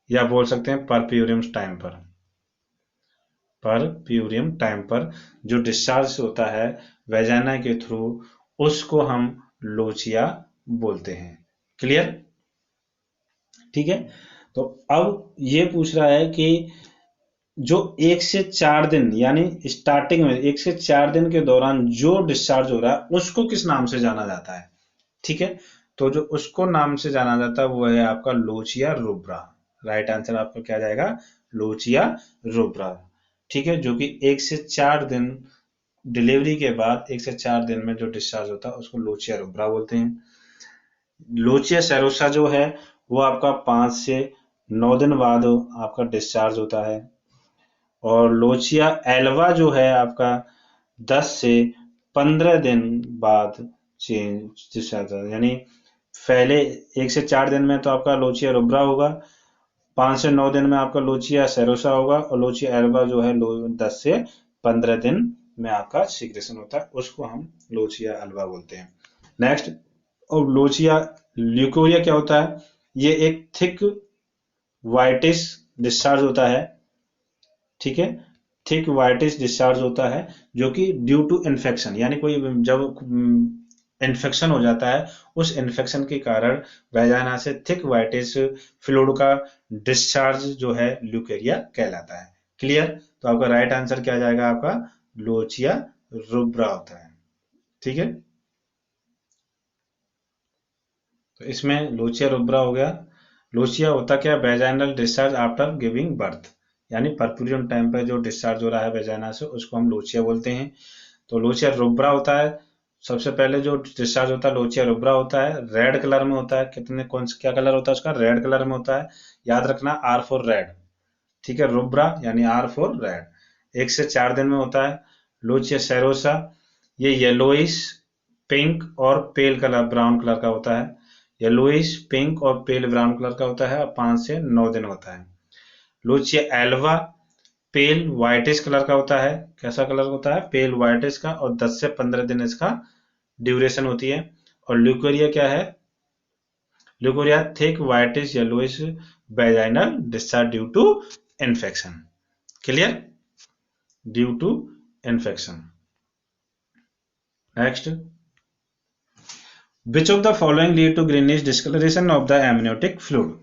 या बोल सकते हैं पर प्यूरियम टाइम पर जो डिस्चार्ज होता है वेजाइना के थ्रू, उसको हम लोचिया बोलते हैं। क्लियर? ठीक है। तो अब ये पूछ रहा है कि जो 1 से 4 दिन यानी स्टार्टिंग में 1 से 4 दिन के दौरान जो डिस्चार्ज हो रहा है उसको किस नाम से जाना जाता है। ठीक है, तो जो उसको नाम से जाना जाता है वो है आपका लोचिया रुब्रा। राइट आंसर आपका क्या जाएगा? Lochia rubra. ठीक है, जो कि 1 से 4 दिन डिलीवरी के बाद 1 से 4 दिन में जो डिस्चार्ज होता है उसको लोचिया रुब्रा बोलते हैं। लोचिया सेरोसा जो है वो आपका 5 से 9 दिन बाद आपका डिस्चार्ज होता है। और लोचिया एल्वा जो है आपका 10 से 15 दिन बाद चेंज डिस्चार्ज होता है। यानी पहले 1 से 4 दिन में तो आपका लोचिया रुब्रा होगा, 5 से 9 दिन में आपका लोचिया सेरोसा होगा, और लोचिया एल्वा जो है 10 से 15 दिन में आपका सीक्रेशन होता है, उसको हम लोचिया एल्वा बोलते हैं। नेक्स्ट, और लोचिया ल्यूकोरिया क्या होता है? ये एक थिक व्हाइटिश डिस्चार्ज होता है, ठीक है, थिक व्हाइटिश डिस्चार्ज होता है, जो कि ड्यू टू इन्फेक्शन, यानी कोई जब इन्फेक्शन हो जाता है उस इन्फेक्शन के कारण वैजाना से थिक व्हाइटिश फ्लूइड का डिस्चार्ज जो है ल्यूकेरिया कहलाता है। क्लियर? तो आपका राइट आंसर क्या जाएगा? आपका लोचिया रुब्रा होता है। ठीक है, तो इसमें लोचिया रुब्रा हो गया। लोचिया होता क्या? Vaginal discharge after giving birth, यानी परपुरियम टाइम पे जो डिस्चार्ज हो रहा है वेजाइना से उसको हम लोचिया बोलते हैं। तो लोचिया रुब्रा होता है, सबसे पहले जो डिस्चार्ज होता है लोचिया रुब्रा होता है, रेड कलर में होता है। क्या कलर होता है उसका? रेड कलर में होता है। याद रखना, आर फॉर रेड। ठीक है, रुब्रा यानी आर फॉर रेड। 1 से 4 दिन में होता है। लोचिया सेरोसा ये येलोइश पिंक और पेल कलर ब्राउन कलर का होता है। येलोइश पिंक और पेल ब्राउन कलर का होता है और 5 से 9 दिन होता है। लोचिया एल्वा पेल व्हाइटिश कलर का होता है। कैसा कलर होता है? पेल व्हाइटिश का, और 10 से 15 दिन इसका ड्यूरेशन होती है। और ल्यूकोरिया क्या है? Leucorrhoea thick whitish yellowish vaginal discharge due to infection. Clear? Due to infection. Next, which of the following lead to greenish discolouration of the amniotic fluid.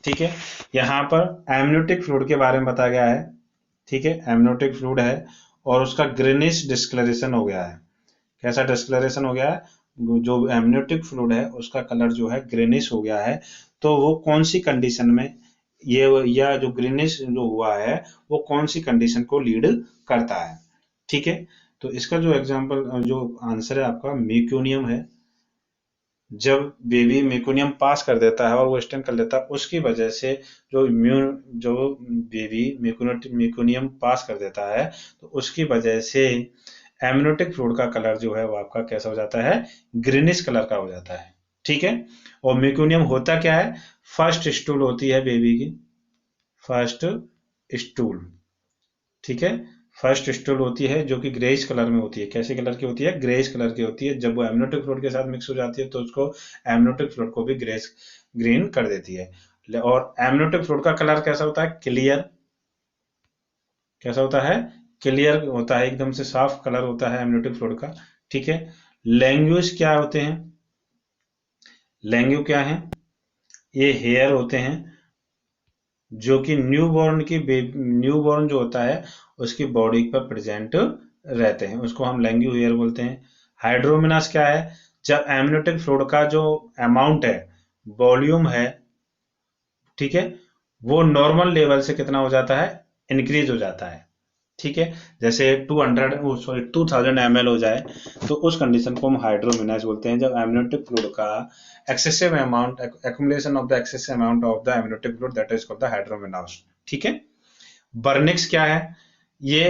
ठीक है, यहाँ पर एमनियोटिक फ्लूइड के बारे में बताया गया है। ठीक है, एमनियोटिक फ्लूइड है और उसका ग्रीनिश डिस्कलरेशन हो गया है। कैसा डिस्कलरेशन हो गया है? जो एमनियोटिक फ्लूइड है उसका कलर जो है ग्रीनिश हो गया है। तो वो कौन सी कंडीशन में ये, या जो ग्रीनिश जो हुआ है वो कौन सी कंडीशन को लीड करता है? ठीक है, तो इसका जो एग्जांपल जो आंसर है आपका मेक्यूनियम है। जब बेबी मेक्यूनियम पास कर देता है और वो स्टेन कर लेता है उसकी वजह से जो बेबी मेक्यूनियम पास कर देता है तो उसकी वजह से एमनियोटिक फ्लूइड का कलर जो है वो आपका कैसा हो जाता है? ग्रीनिश कलर का हो जाता है। ठीक है, और मेक्यूनियम होता क्या है? फर्स्ट स्टूल होती है बेबी की, फर्स्ट स्टूल। ठीक है। फर्स्ट स्टूल होती है जो कि ग्रेइश कलर में होती है। कैसे कलर की होती है? ग्रेइश कलर की होती है। जब वो एमनियोटिक फ्लूइड के साथ मिक्स हो जाती है तो उसको एमनियोटिक फ्लूइड को भी ग्रीन कर देती है। और एमनियोटिक फ्लूइड का कलर कैसा होता है? क्लियर। कैसा होता है? क्लियर होता है, एकदम से साफ कलर होता है एमनियोटिक फ्लूइड का। ठीक है। लैंग्वेज क्या होते हैं? लैंग्वेज क्या है? ये हेयर होते हैं जो कि न्यूबॉर्न जो होता है उसकी बॉडी पर प्रेजेंट रहते हैं, उसको हम लैंग्यू हेयर बोलते हैं। हाइड्रोमिनास क्या है? जब एमनियोटिक फ्लूइड का जो अमाउंट है, वॉल्यूम है, ठीक है, वो नॉर्मल लेवल से कितना हो जाता है? इंक्रीज हो जाता है। ठीक है। जैसे 2000 ml हो जाए तो उस कंडीशन को हम हाइड्रोमिनास बोलते हैं, जब एमनियोटिक फ्लूइड का excessive amount, accumulation of the excessive amount of the amniotic fluid, that is called the hydramnios. ठीक है। बर्निक्स क्या है? ये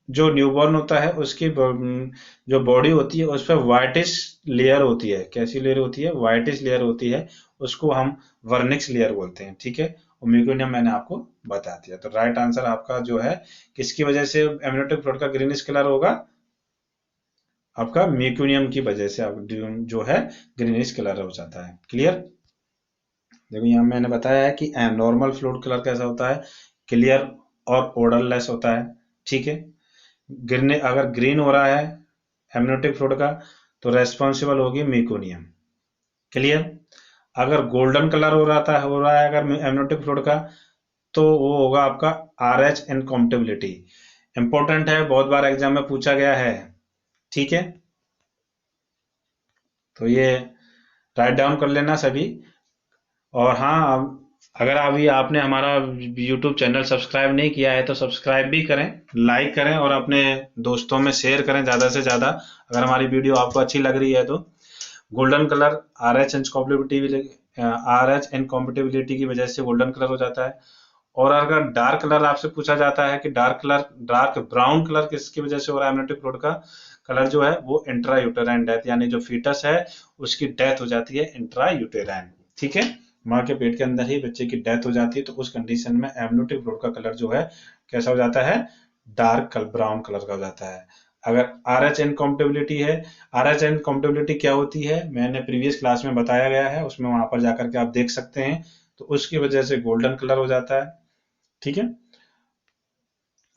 जो न्यूबॉर्न होता है उसकी जो बॉडी होती है उस पर व्हाइटिश लेयर होती है। कैसी लेयर होती है? व्हाइटिश लेयर होती है, उसको हम वर्निक्स लेयर बोलते हैं। ठीक है। और म्यूकोनियम मैंने आपको बता दिया। तो राइट आंसर आपका जो है, किसकी वजह से एमनियोटिक फ्लूइड का ग्रीनिश कलर होगा? आपका म्यूकोनियम की वजह से आप जो है ग्रीनिश कलर हो जाता है। क्लियर? देखो यहाँ मैंने बताया है कि नॉर्मल फ्लूइड कलर कैसा होता है? क्लियर और ओडरलेस होता है। ठीक है। अगर ग्रीन हो रहा है एमनियोटिक फ्लूइड का तो रेस्पॉन्सिबल होगी मेकोनियम। क्लियर? अगर गोल्डन कलर हो रहा है अगर एमनियोटिक फ्लूइड का, तो वो होगा आपका आर एच इनकॉम्पेटिबिलिटी। इंपॉर्टेंट है, बहुत बार एग्जाम में पूछा गया है। ठीक है। तो ये राइट डाउन कर लेना सभी। और हाँ, अगर अभी आपने हमारा YouTube चैनल सब्सक्राइब नहीं किया है तो सब्सक्राइब भी करें, लाइक करें और अपने दोस्तों में शेयर करें ज़्यादा से ज़्यादा, अगर हमारी वीडियो आपको अच्छी लग रही है तो। Golden colour R H incompatibility की वजह से गोल्डन कलर हो जाता है। और अगर डार्क कलर आपसे पूछा जाता है कि डार्क ब्राउन कलर किसकी वजह से हो रहा है एमनियोटिक फ्लूइड का कलर जो है, वो इंट्रा यूटेराइन डेथ, यानी जो फीटस है उसकी डेथ हो जाती है इंट्रा यूटेराइन। ठीक है। माँ के पेट के अंदर ही बच्चे की डेथ हो जाती है, तो उस कंडीशन में एमनियोटिक फ्लूइड का कलर जो है कैसा हो जाता है? डार्क ब्राउन कलर का हो जाता है। अगर आर एच इनकॉम्पेटिबिलिटी है, आर एच इनकॉम्पेटिबिलिटी क्या होती है मैंने प्रीवियस क्लास में बताया गया है, उसमें वहां पर जाकर के आप देख सकते हैं। तो उसकी वजह से गोल्डन कलर हो जाता है। ठीक है।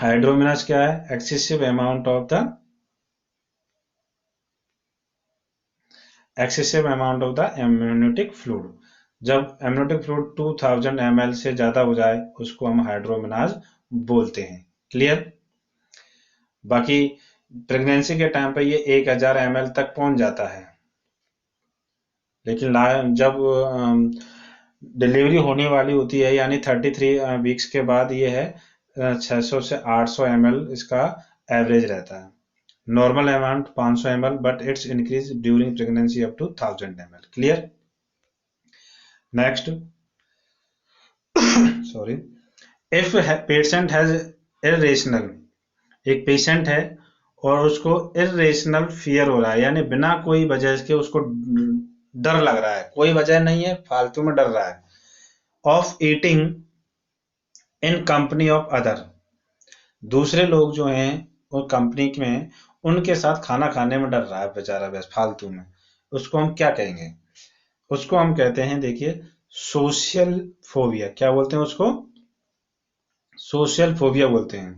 हाइड्रोमिनास क्या है? Excessive amount of the amniotic fluid. जब एमनियोटिक फ्लूइड 2000 ml से ज्यादा हो जाए उसको हम हाइड्रोमिनास बोलते हैं। क्लियर? बाकी प्रेगनेंसी के टाइम पे ये 1000 ml तक पहुंच जाता है, लेकिन जब डिलीवरी होने वाली होती है यानी 33 वीक्स के बाद ये है 600 से 800 ml इसका एवरेज रहता है। Normal amount 500 ml, but it's increase during pregnancy up to 1000 ml। Clear? Next, sorry, if patient has irrational, एक पेशेंट है और उसको इरेशनल फियर हो रहा है, यानी बिना कोई वजह के उसको डर लग रहा है, कोई वजह नहीं है, फालतू में डर रहा है, of eating in company of other, दूसरे लोग जो हैं वो कंपनी में उनके साथ खाना खाने में डर रहा है बेचारा, बस फालतू में, उसको हम क्या कहेंगे? उसको हम कहते हैं, देखिए, सोशल फोबिया। क्या बोलते हैं उसको? सोशल फोबिया बोलते हैं।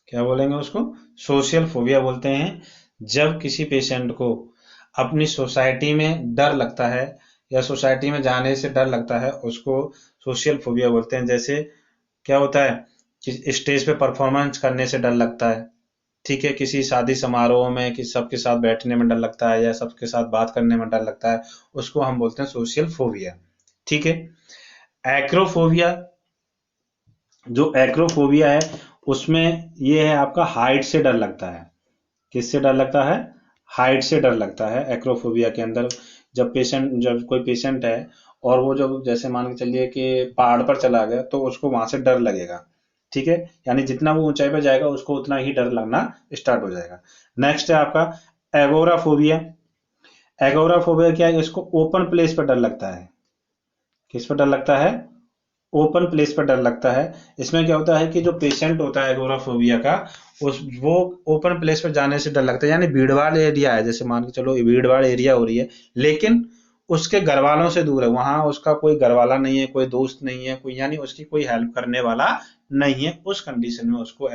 क्या बोलेंगे उसको? सोशल फोबिया बोलते हैं। जब किसी पेशेंट को अपनी सोसाइटी में डर लगता है या सोसाइटी में जाने से डर लगता है, उसको सोशल फोबिया बोलते हैं। जैसे क्या होता है कि स्टेज पे परफॉर्मेंस करने से डर लगता है, ठीक है, किसी शादी समारोह में कि सबके साथ बैठने में डर लगता है या सबके साथ बात करने में डर लगता है, उसको हम बोलते हैं सोशल फोबिया। ठीक है। एक्रोफोबिया, जो एक्रोफोबिया है उसमें ये है आपका हाइट से डर लगता है। किससे डर लगता है? हाइट से डर लगता है एक्रोफोबिया के अंदर। जब कोई पेशेंट है और वो जब जैसे मान के चलिए कि पहाड़ पर चला गया तो उसको वहां से डर लगेगा। ठीक है। यानी जितना वो ऊंचाई पर जाएगा उसको उतना ही डर लगना स्टार्ट हो जाएगा। नेक्स्ट है आपका एगोराफोबिया। एगोराफोबिया क्या है? इसको ओपन प्लेस पर डर लगता है। किस पर डर लगता है? ओपन प्लेस पर डर लगता है। इसमें क्या होता है कि जो पेशेंट होता है एगोराफोबिया का, उस वो ओपन प्लेस पर जाने से डर लगता है, यानी भीड़ भाड़ एरिया है, जैसे मान के चलो भीड़ भाड़ एरिया हो रही है, लेकिन उसके घर वालों से दूर है, वहां उसका कोई घर वाला नहीं है, कोई दोस्त नहीं है, कोई यानी उसकी कोई हेल्प करने वाला नहीं है, उस कंडीशन में उसको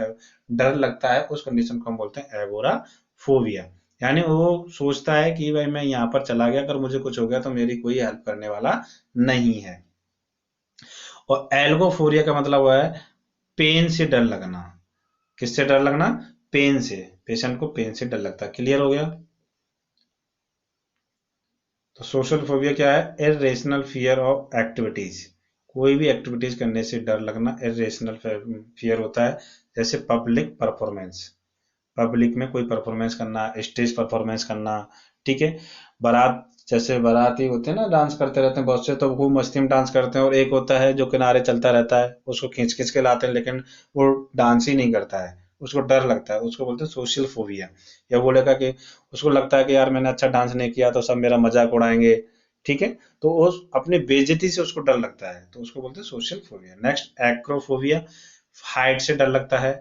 डर लगता है, उस कंडीशन को हम बोलते हैं एगोराफोबिया। यानी वो सोचता है कि भाई मैं यहाँ पर चला गया, अगर मुझे कुछ हो गया तो मेरी कोई हेल्प करने वाला नहीं है। और एल्गोफोरिया का मतलब हुआ है पेन से डर लगना। किससे डर लगना? पेन से। पेशेंट को पेन से डर लगता है। क्लियर हो गया? तो सोशल फोबिया क्या है? Irrational fear of activities. कोई भी एक्टिविटीज करने से डर लगना इरेशनल फियर होता है। जैसे पब्लिक परफॉर्मेंस, पब्लिक में कोई परफॉर्मेंस करना, स्टेज परफॉर्मेंस करना, ठीक है। बारात, जैसे बाराती होते हैं ना, डांस करते रहते हैं बहुत से, तो वो मस्ती में डांस करते हैं, और एक होता है जो किनारे चलता रहता है, उसको खींच खींच के लाते हैं, लेकिन वो डांस ही नहीं करता है, उसको डर लगता है, उसको बोलते हैं सोशल फोबिया। या बोलेगा कि उसको लगता है कि यार मैंने अच्छा डांस नहीं किया तो सब मेरा मजाक उड़ाएंगे, ठीक है। तो वो अपनी बेइज्जती से उसको डर लगता है, तो उसको बोलते हैं social phobia. Next acrophobia, height से डर लगता है,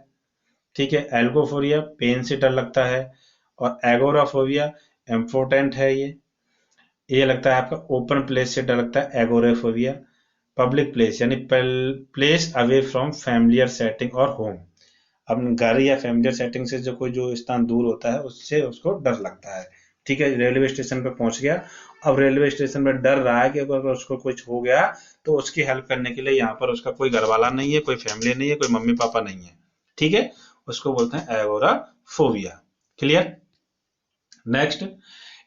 ठीक है। एल्गोफोबिया पेन से डर लगता है, और एगोराफोबिया इम्पोर्टेंट है ये लगता है आपका ओपन प्लेस से डर लगता है एगोराफोबिया। पब्लिक प्लेस यानी place away from familiar setting और होम, अपने घर या फैमिलियर सेटिंग से जो कोई जो स्थान दूर होता है उससे उसको डर लगता है, ठीक है। रेलवे स्टेशन पे पहुंच गया, अब रेलवे स्टेशन पे डर रहा है कि अगर उसको कुछ हो गया तो उसकी हेल्प करने के लिए यहाँ पर उसका कोई घर वाला नहीं है, कोई फैमिली नहीं है, कोई मम्मी पापा नहीं है, ठीक है। उसको बोलते हैं agoraphobia. Clear? Next,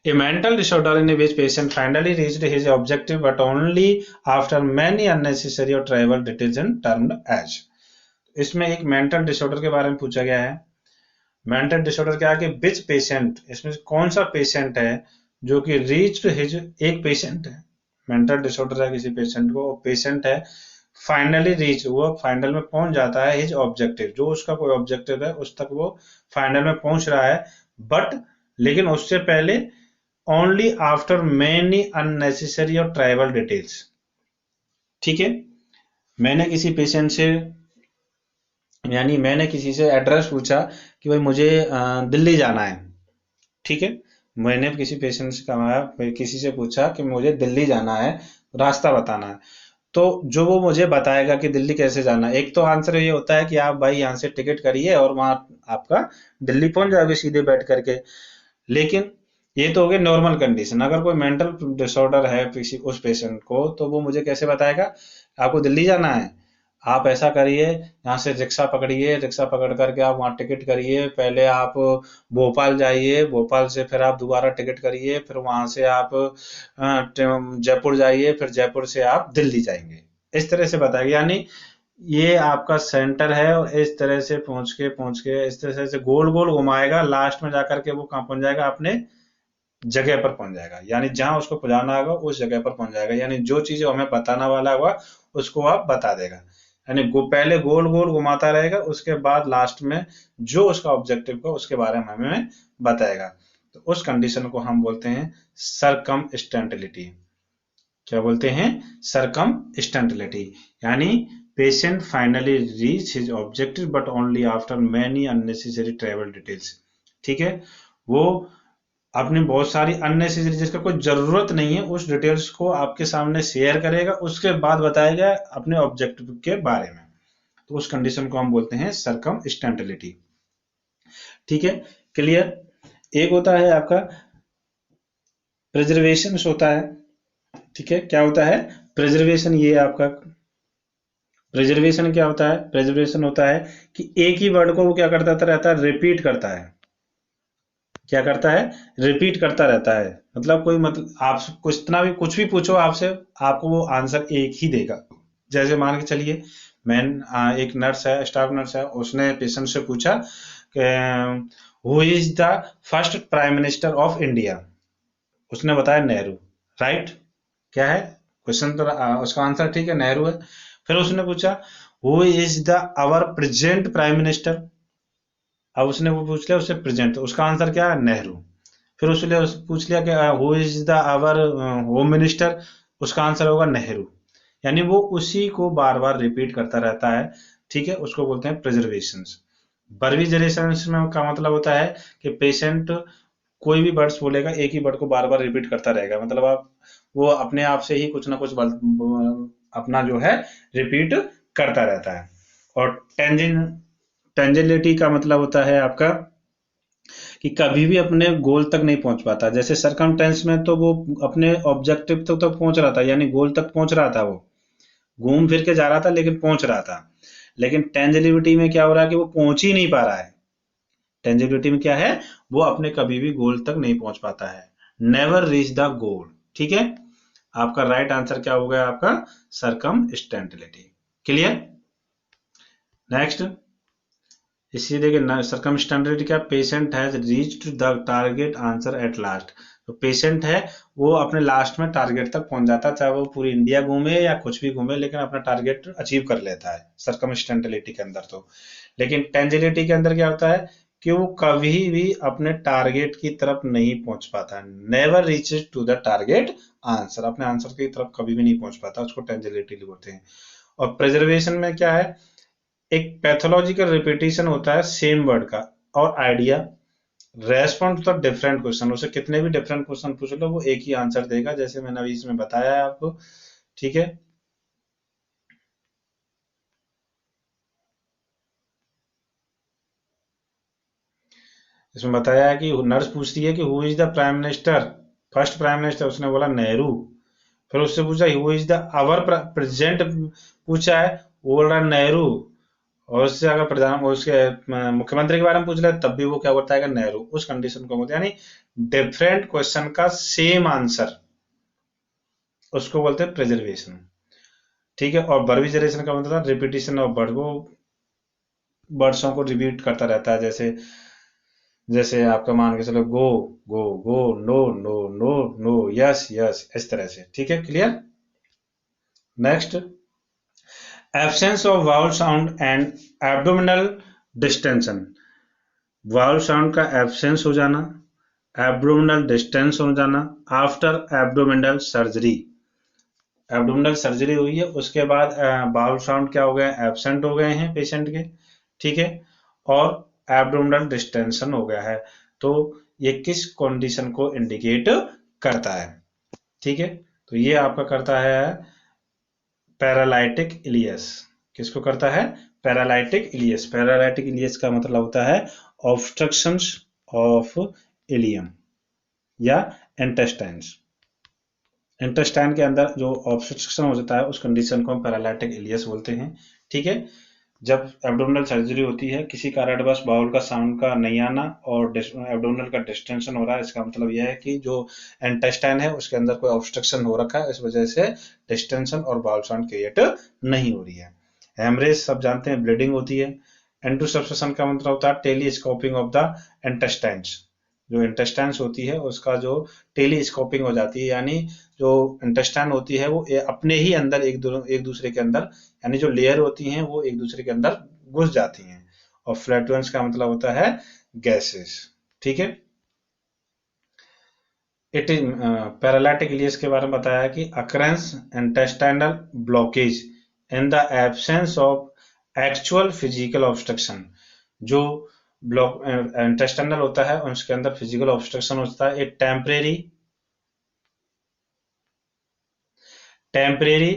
a mental disorder in which patient finally reached his objective but only after many unnecessary or trivial details and termed as। इसमें एक मेंटल डिसऑर्डर के बारे में पूछा गया है। मेंटल डिसऑर्डर क्या है कि विच पेशेंट, इसमें कौन सा पेशेंट है जो कि रीच्ड हिज, एक पेशेंट है, मेंटल डिसऑर्डर है किसी पेशेंट को, पेशेंट है फाइनली रीच, वो फाइनल में पहुंच जाता है हिज ऑब्जेक्टिव, जो उसका कोई ऑब्जेक्टिव है उस तक वो फाइनल में पहुंच रहा है, बट लेकिन उससे पहले ओनली आफ्टर मेनी अननेसेसरी और ट्राइवल डिटेल्स, ठीक है। मैंने किसी पेशेंट से, यानी मैंने किसी से एड्रेस पूछा कि भाई मुझे दिल्ली जाना है, ठीक है। मैंने किसी पेशेंट से कहा, किसी से पूछा कि मुझे दिल्ली जाना है, रास्ता बताना है, तो जो वो मुझे बताएगा कि दिल्ली कैसे जाना है, एक तो आंसर ये होता है कि आप भाई यहाँ से टिकट करिए और वहां आपका दिल्ली पहुंच जाओगे सीधे बैठ करके। लेकिन ये तो हो गया नॉर्मल कंडीशन। अगर कोई मेंटल डिसऑर्डर है किसी उस पेशेंट को, तो वो मुझे कैसे बताएगा आपको दिल्ली जाना है, आप ऐसा करिए, यहाँ से रिक्शा पकड़िए, रिक्शा पकड़ करके आप वहाँ टिकट करिए, पहले आप भोपाल जाइए, भोपाल से फिर आप दोबारा टिकट करिए, फिर वहां से आप जयपुर जाइए, फिर जयपुर से आप दिल्ली जाएंगे, इस तरह से बताएगा। यानी ये आपका सेंटर है, और इस तरह से पहुंच के इस तरह से गोल गोल घुमाएगा, लास्ट में जाकर के वो कहाँ पहुंच जाएगा, अपने जगह पर पहुंच जाएगा, यानी जहां उसको पहुंचाना होगा उस जगह पर पहुंच जाएगा, यानी जो चीजें हमें बताना वाला होगा उसको आप बता देगा। यानी पहले गोल गोल घुमाता रहेगा, उसके बाद लास्ट में जो उसका ऑब्जेक्टिव का उसके बारे में हमें बताएगा। तो उस कंडीशन को हम बोलते हैं सरकमस्टेंटिलिटी। क्या बोलते हैं? सरकमस्टेंटिलिटी। यानी patient finally reach his objective but only after many unnecessary travel details, ठीक है। वो आपने बहुत सारी अननेसेसरी, जिसका कोई जरूरत नहीं है, उस डिटेल्स को आपके सामने शेयर करेगा, उसके बाद बताएगा अपने ऑब्जेक्टिव के बारे में। तो उस कंडीशन को हम बोलते हैं सरकमस्टेंटिलिटी, ठीक है। क्लियर? एक होता है आपका प्रिजर्वेशन होता है, ठीक है। क्या होता है? प्रिजर्वेशन। ये आपका प्रिजर्वेशन क्या होता है? प्रिजर्वेशन होता है कि एक ही वर्ड को वो क्या करता रहता है, रिपीट करता है। क्या करता है? रिपीट करता रहता है। मतलब कोई, मतलब आप कितना भी कुछ भी पूछो आपसे, आपको वो आंसर एक ही देगा। जैसे मान के चलिए, मैं एक नर्स है, स्टाफ नर्स है, उसने पेशेंट से पूछा कि who is the first prime minister of India. उसने बताया नेहरू, राइट? क्या है क्वेश्चन? तो उसका आंसर ठीक है, नेहरू है। फिर उसने पूछा who is the our present prime minister. अब उसने वो पूछ लिया उससे प्रेजेंट, तो उसका आंसर क्या है? नेहरू। फिर उसने पूछ लिया कि who is the our home minister, उसका आंसर होगा नेहरू। यानी वो उसी को बार बार रिपीट करता रहता है, ठीक है, उसको बोलते हैं प्रिजर्वेशन। बर्बिजरेशन में का मतलब होता है कि पेशेंट कोई भी वर्ड्स बोलेगा, एक ही वर्ड को बार बार रिपीट करता रहेगा, मतलब आप वो अपने आप से ही कुछ ना कुछ अपना जो है रिपीट करता रहता है। और टेंजिलिटी का मतलब होता है आपका कि कभी भी अपने गोल तक नहीं पहुंच पाता। जैसे सरकमटेंस में तो वो अपने ऑब्जेक्टिव तक पहुंच रहा था, यानी गोल तक पहुंच रहा था, वो घूम फिर के जा रहा था लेकिन पहुंच रहा था। लेकिन टेंजिलिटी में क्या हो रहा है कि वो पहुंच ही नहीं पा रहा है। टेंजिबिलिटी में क्या है, वो अपने कभी भी गोल तक नहीं पहुंच पाता है। नेवर रीच द गोल, ठीक है। आपका राइट आंसर क्या हो गया, आपका सरकमस्टेंटिलिटी। क्लियर। नेक्स्ट, इसी देखिए सरकमस्टेंटिलिटी क्या, patient has reached the target answer at last. तो पेशेंट है वो अपने लास्ट में टारगेट तक पहुंच जाता है, चाहे वो पूरी इंडिया घूमे या कुछ भी घूमे, लेकिन अपना टारगेट अचीव कर लेता है सरकमस्टेंटिलिटी के अंदर। तो लेकिन टेंजिलिटी के अंदर क्या होता है कि वो कभी भी अपने टारगेट की तरफ नहीं पहुंच पाता, never reaches to the target answer, अपने आंसर की तरफ कभी भी नहीं पहुंच पाता, उसको टेंजिलिटी बोलते हैं। और प्रिजर्वेशन में क्या है, एक पैथोलॉजिकल रिपीटिशन होता है सेम वर्ड का, और idea respond to the different question, उसे कितने भी डिफरेंट क्वेश्चन पूछ लो वो एक ही आंसर देगा, जैसे मैंने अभी इसमें बताया है आपको, ठीक है। इसमें बताया है कि नर्स पूछती है कि who is the prime minister, first prime minister, उसने बोला नेहरू। फिर उससे पूछा who is the our president, पूछा है, वो बोल रहा है नेहरू। और उससे अगर प्रधान उसके मुख्यमंत्री के बारे में पूछ ले तब भी वो क्या बताएगा, नेहरू। उस कंडीशन को बोलते हैं, यानी डिफरेंट क्वेश्चन का सेम आंसर, उसको बोलते हैं प्रिजर्वेशन, ठीक है। और बर्बिजरेशन का मतलब रिपीटिशन ऑफ वर्ड, वो वर्ड्सों को रिपीट करता रहता है, जैसे जैसे आपका मान के चलो go go go, no no no no, yes yes, इस तरह से, ठीक है। Clear. Next, absence of bowel sound and abdominal distension. Bowel sound का एब्सेंस हो जाना, एब्डोमिनल डिस्टेंस हो जाना after abdominal surgery. Abdominal surgery हुई है उसके बाद वाउल साउंड क्या हो गए, एब्सेंट हो गए हैं पेशेंट के, ठीक है। और एब्डोमिनल डिस्टेंशन हो गया है। तो ये किस कंडीशन को इंडिकेट करता है, ठीक है। तो ये आपका करता है पैरालाइटिक इलियस। किसको करता है, पैरालाइटिक इलियस। पैरालाइटिक इलियस का मतलब होता है ऑब्स्ट्रक्शंस ऑफ इलियम या इंटेस्टाइन्स। इंटेस्टाइन के अंदर जो ऑब्स्ट्रक्शन हो जाता है उस कंडीशन को हम पैरालाइटिक इलियस बोलते हैं, ठीक है। जब एब्डोमिनल सर्जरी होती है, किसी कारणवश बाउल का साउंड का नहीं आना और एब्डोमिनल का डिस्टेंशन हो रहा है, इसका मतलब यह है कि जो इंटेस्टाइन है उसके अंदर कोई ऑब्स्ट्रक्शन हो रखा है, इस वजह से डिस्टेंशन और बाउल साउंड क्रिएट नहीं हो रही है। हेमरेज सब जानते हैं, ब्लीडिंग होती है। एंडोसल्फेशन का मतलब होता है टेलीस्कोपिंग ऑफ द इंटेस्टाइन्स। जो इंटेस्टाइन्स होती है उसका जो टेलीस्कोपिंग हो जाती है, यानी जो इंटेस्टाइन होती है वो अपने ही अंदर एक दूसरे के अंदर, यानी जो लेयर होती हैं वो एक दूसरे के अंदर घुस जाती हैं। और फ्लैटुलेंस का मतलब होता है गैसेस, ठीक है। इट इज पैरालाइटिक इलियस के बारे में बताया कि occurrence intestinal blockage in the absence of actual physical obstruction. जो ब्लॉक इंटेस्टाइनल होता है उसके अंदर फिजिकल ऑब्स्ट्रक्शन होता है, एक temporary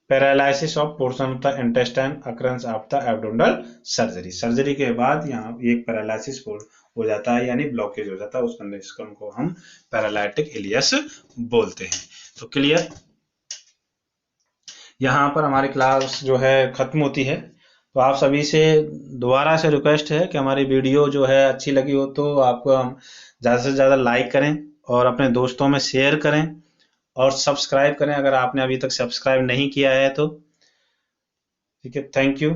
paralysis of portion of the intestine occurrence of the abdominal surgery. Surgery के बाद यहाँ एक पैरालिसिस हो जाता है, यानी ब्लॉकेज हो जाता है, उस कंडीशन को हम पैरालाइटिक इलियस बोलते हैं। तो क्लियर। यहाँ पर हमारी क्लास जो है खत्म होती है। तो आप सभी से दोबारा से रिक्वेस्ट है कि हमारी वीडियो जो है अच्छी लगी हो तो आपको हम ज़्यादा से ज़्यादा लाइक करें और अपने दोस्तों में शेयर करें और सब्सक्राइब करें अगर आपने अभी तक सब्सक्राइब नहीं किया है तो, ठीक है। Thank you.